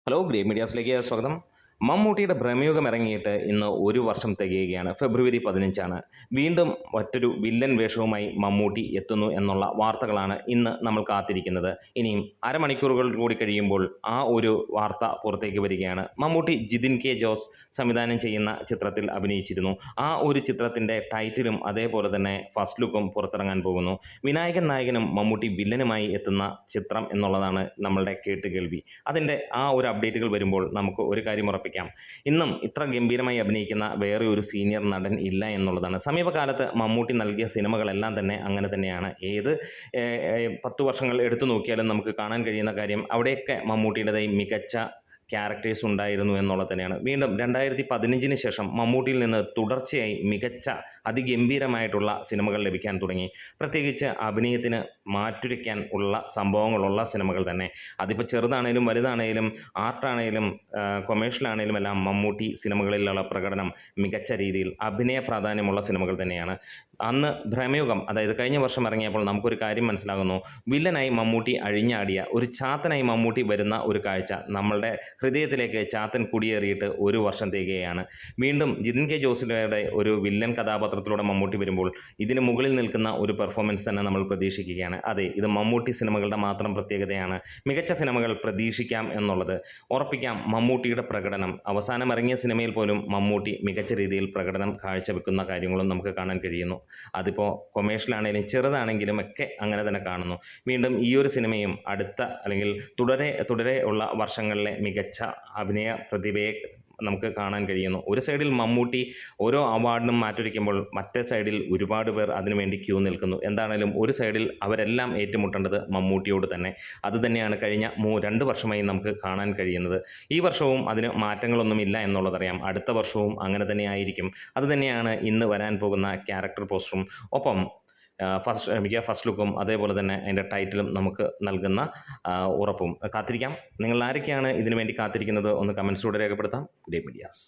Hello great മീഡിയാസിലേക്ക് സ്വാഗതം. മമ്മൂട്ടിയുടെ ഭ്രമയുഗം ഇറങ്ങിയിട്ട് ഇന്ന് ഒരു വർഷം തികയുകയാണ്. ഫെബ്രുവരി 15 വീണ്ടും മറ്റൊരു വില്ലൻ വേഷവുമായി മമ്മൂട്ടി എത്തുന്നു എന്നുള്ള വാർത്തകളാണ് ഇന്ന് നമ്മൾ കാത്തിരിക്കുന്നത്. ഇനിയും അരമണിക്കൂറുകൾ കൂടി കഴിയുമ്പോൾ ആ ഒരു വാർത്ത പുറത്തേക്ക് വരികയാണ്. മമ്മൂട്ടി ജിതിൻ കെ ജോസ് സംവിധാനം ചെയ്യുന്ന ചിത്രത്തിൽ അഭിനയിച്ചിരുന്നു. ആ ഒരു ചിത്രത്തിൻ്റെ ടൈറ്റിലും അതേപോലെ തന്നെ ഫസ്റ്റ് ലുക്കും പുറത്തിറങ്ങാൻ പോകുന്നു. വിനായകൻ നായകനും മമ്മൂട്ടി വില്ലനുമായി എത്തുന്ന ചിത്രം എന്നുള്ളതാണ് നമ്മളുടെ കേട്ടുകേൾവി. അതിൻ്റെ ആ ഒരു അപ്ഡേറ്റുകൾ വരുമ്പോൾ നമുക്ക് ഒരു കാര്യം ഉറപ്പിക്കാം, ഇന്നും ഇത്ര ഗംഭീരമായി അഭിനയിക്കുന്ന വേറെ ഒരു സീനിയർ നടൻ ഇല്ല എന്നുള്ളതാണ്. സമീപകാലത്ത് മമ്മൂട്ടി നൽകിയ സിനിമകളെല്ലാം തന്നെ അങ്ങനെ തന്നെയാണ്. ഏത് 10 വർഷങ്ങൾ എടുത്തു നോക്കിയാലും നമുക്ക് കാണാൻ കഴിയുന്ന കാര്യം, അവിടെയൊക്കെ മമ്മൂട്ടിയുടേതായി മികച്ച ക്യാരക്ടേഴ്സ് ഉണ്ടായിരുന്നു എന്നുള്ളത് തന്നെയാണ്. വീണ്ടും 2015 ശേഷം മമ്മൂട്ടിയിൽ നിന്ന് തുടർച്ചയായി മികച്ച അതിഗംഭീരമായിട്ടുള്ള സിനിമകൾ ലഭിക്കാൻ തുടങ്ങി. പ്രത്യേകിച്ച് അഭിനയത്തിന് മാറ്റുരയ്ക്കാൻ ഉള്ള സംഭവങ്ങളുള്ള സിനിമകൾ തന്നെ. അതിപ്പോൾ ചെറുതാണേലും വലുതാണേലും ആർട്ടാണേലും കൊമേഴ്ഷ്യലാണേലും എല്ലാം മമ്മൂട്ടി സിനിമകളിലുള്ള പ്രകടനം മികച്ച രീതിയിൽ അഭിനയ പ്രാധാന്യമുള്ള സിനിമകൾ തന്നെയാണ്. അന്ന് ഭ്രമയുഗം, അതായത് കഴിഞ്ഞ വർഷം ഇറങ്ങിയപ്പോൾ നമുക്കൊരു കാര്യം മനസ്സിലാകുന്നു. വില്ലനായി മമ്മൂട്ടി അഴിഞ്ഞാടിയ ഒരു ചാത്തനായി മമ്മൂട്ടി വരുന്ന ഒരു കാഴ്ച നമ്മളുടെ ഹൃദയത്തിലേക്ക് ചാത്തൻ കുടിയേറിയിട്ട് ഒരു വർഷം തികയാണ്. വീണ്ടും ജിതിൻ കെ ജോസിലയുടെ ഒരു വില്ലൻ കഥാപാത്രത്തിലൂടെ മമ്മൂട്ടി വരുമ്പോൾ ഇതിന് മുകളിൽ നിൽക്കുന്ന ഒരു പെർഫോമൻസ് തന്നെ നമ്മൾ പ്രതീക്ഷിക്കുകയാണ്. അതെ, ഇത് മമ്മൂട്ടി സിനിമകളുടെ മാത്രം പ്രത്യേകതയാണ്. മികച്ച സിനിമകൾ പ്രതീക്ഷിക്കാം എന്നുള്ളത് ഉറപ്പിക്കാം. മമ്മൂട്ടിയുടെ പ്രകടനം അവസാനം ഇറങ്ങിയ സിനിമയിൽ പോലും മമ്മൂട്ടി മികച്ച രീതിയിൽ പ്രകടനം കാഴ്ചവെക്കുന്ന കാര്യങ്ങളും നമുക്ക് കാണാൻ കഴിയുന്നു. അതിപ്പോൾ കൊമേഴ്ഷ്യലാണെങ്കിലും ചെറുതാണെങ്കിലും ഒക്കെ അങ്ങനെ തന്നെ കാണുന്നു. വീണ്ടും ഈ ഒരു സിനിമയും അടുത്ത അല്ലെങ്കിൽ തുടരെ ഉള്ള വർഷങ്ങളിലെ മികച്ച അഭിനയ പ്രതിഭയെ നമുക്ക് കാണാൻ കഴിയുന്നു. ഒരു സൈഡിൽ മമ്മൂട്ടി ഓരോ അവാർഡിനും മാറ്റൊരുക്കുമ്പോൾ മറ്റേ സൈഡിൽ ഒരുപാട് പേർ അതിനുവേണ്ടി ക്യൂ നിൽക്കുന്നു. എന്താണേലും ഒരു സൈഡിൽ അവരെല്ലാം ഏറ്റുമുട്ടേണ്ടത് മമ്മൂട്ടിയോട് തന്നെ. അതുതന്നെയാണ് കഴിഞ്ഞ 2 വർഷമായി നമുക്ക് കാണാൻ കഴിയുന്നത്. ഈ വർഷവും അതിന് മാറ്റങ്ങളൊന്നുമില്ല എന്നുള്ളതറിയാം. അടുത്ത വർഷവും അങ്ങനെ തന്നെ ആയിരിക്കും. അതുതന്നെയാണ് ഇന്ന് വരാൻ പോകുന്ന ക്യാരക്ടർ പോസ്റ്ററും ഒപ്പം ഫസ്റ്റ് ലുക്കും അതേപോലെ തന്നെ അതിൻ്റെ ടൈറ്റിലും നമുക്ക് നൽകുന്ന ഉറപ്പും. കാത്തിരിക്കാം. നിങ്ങൾ ആരൊക്കെയാണ് ഇതിനു വേണ്ടി കാത്തിരിക്കുന്നത് ഒന്ന് കമൻസിലൂടെ രേഖപ്പെടുത്താം. Great medias.